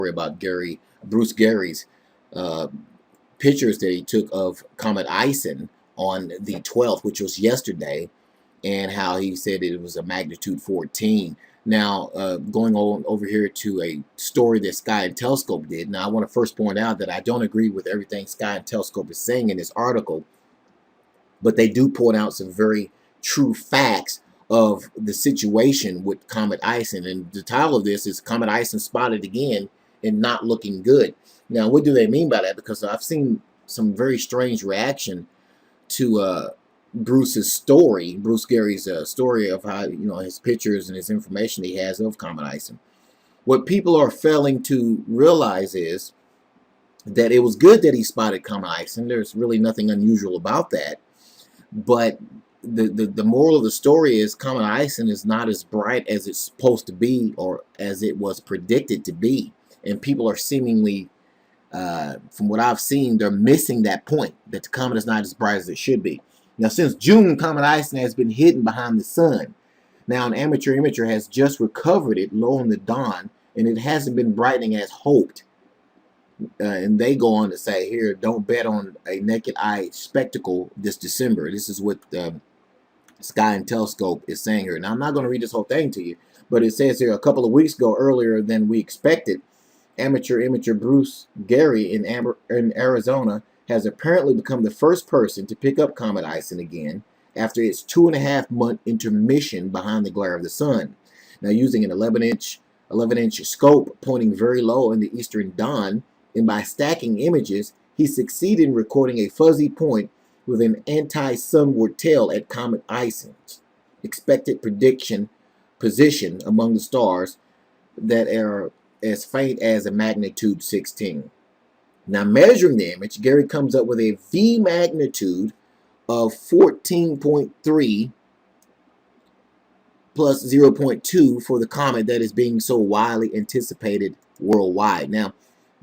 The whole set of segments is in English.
about Bruce Gary's uh, pictures that he took of Comet Ison on the 12th, which was yesterday, and how he said it was a magnitude 14. Now, going on over here to a story that Sky and Telescope did. Now, I want to first point out that I don't agree with everything Sky and Telescope is saying in this article, but they do point out some very true facts of the situation with Comet Ison. And the title of this is Comet Ison Spotted Again and Not Looking Good. Now, what do they mean by that? Because I've seen some very strange reaction to Bruce Gary's story of how, his pictures and his information he has of Comet Ison. What people are failing to realize is that it was good that he spotted Comet Ison. There's really nothing unusual about that. But the moral of the story is Comet Ison is not as bright as it's supposed to be or as it was predicted to be. And people are seemingly, from what I've seen, they're missing that point, that the comet is not as bright as it should be. Now, since June, Comet Ison has been hidden behind the sun. Now, an amateur imager has just recovered it low in the dawn, and it hasn't been brightening as hoped. And they go on to say here, don't bet on a naked eye spectacle this December. This is what Sky and Telescope is saying here. Now, I'm not going to read this whole thing to you, but it says here, a couple of weeks ago, earlier than we expected, amateur imager Bruce Gary in Arizona has apparently become the first person to pick up Comet Ison again after its 2.5-month intermission behind the glare of the sun. Now, using an 11-inch scope pointing very low in the eastern dawn, and by stacking images, he succeeded in recording a fuzzy point with an anti-sunward tail at Comet Ison's expected position among the stars that are as faint as a magnitude 16. Now, measuring the image, Gary comes up with a V magnitude of 14.3 plus 0.2 for the comet that is being so widely anticipated worldwide. Now,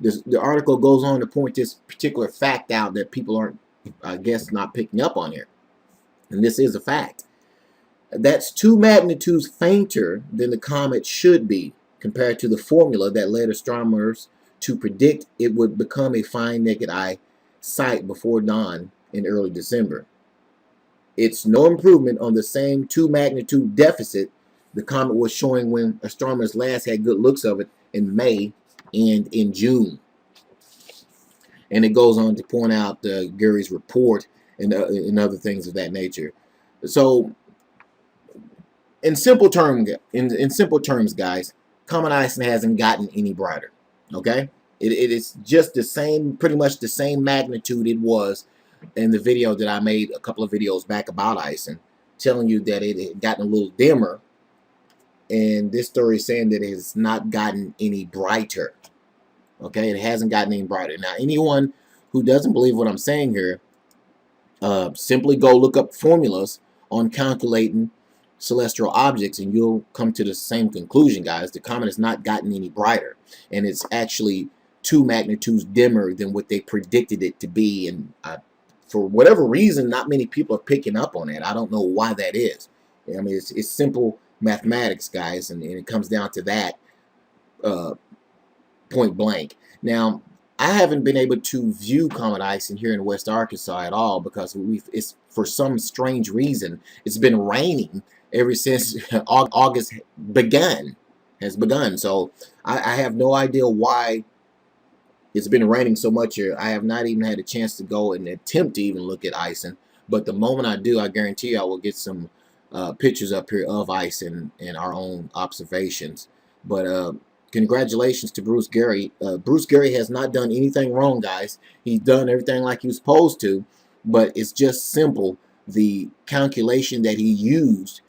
the article goes on to point this particular fact out that people aren't, I guess, not picking up on here. And this is a fact. That's 2 magnitudes fainter than the comet should be compared to the formula that led astronomers to predict it would become a fine naked eye sight before dawn in early December. It's no improvement on the same 2 magnitude deficit the comet was showing when astronomers last had good looks of it in May and in June. And it goes on to point out Gary's report and other things of that nature. So, in simple terms, guys, Comet Ison hasn't gotten any brighter. Okay, it is just the same, pretty much the same magnitude it was in the video that I made a couple of videos back about Ison, telling you that it had gotten a little dimmer. And this story is saying that it has not gotten any brighter. Okay, it hasn't gotten any brighter. Now, anyone who doesn't believe what I'm saying here, simply go look up formulas on calculating celestial objects, and you'll come to the same conclusion, guys. The comet has not gotten any brighter, and it's actually 2 magnitudes dimmer than what they predicted it to be. And for whatever reason, not many people are picking up on that. I don't know why that is. I mean, it's simple mathematics, guys, and it comes down to that point blank. Now, I haven't been able to view Comet Ison here in West Arkansas at all because it's for some strange reason it's been raining ever since August has begun. So I have no idea why it's been raining so much here. I have not even had a chance to go and attempt to even look at Ison. But the moment I do, I guarantee you I will get some pictures up here of Ison and our own observations. But congratulations to Bruce Gary. Bruce Gary has not done anything wrong, guys. He's done everything like he was supposed to, but it's just simple. The calculation that he used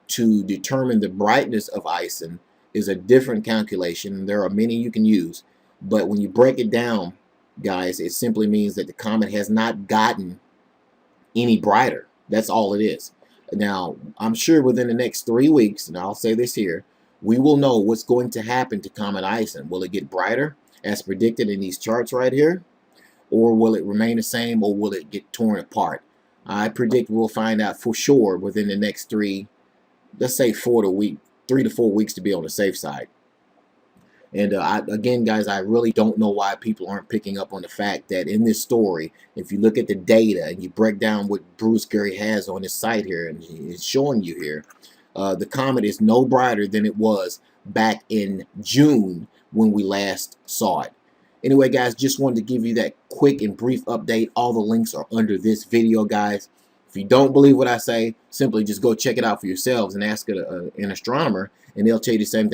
to determine the brightness of Ison is a different calculation. There are many you can use, but when you break it down, guys, it simply means that the comet has not gotten any brighter. That's all it is. Now, I'm sure within the next 3 weeks, and I'll say this here, we will know what's going to happen to Comet Ison. Will it get brighter as predicted in these charts right here? Or will it remain the same, or will it get torn apart? I predict we'll find out for sure within the next 3, let's say 3 to 4 weeks to be on the safe side. And again, guys, I really don't know why people aren't picking up on the fact that in this story, if you look at the data and you break down what Bruce Gary has on his site here, and he's showing you here, the comet is no brighter than it was back in June when we last saw it. Anyway, guys, just wanted to give you that quick and brief update. All the links are under this video, guys. If you don't believe what I say, simply just go check it out for yourselves and ask an astronomer, and they'll tell you the same thing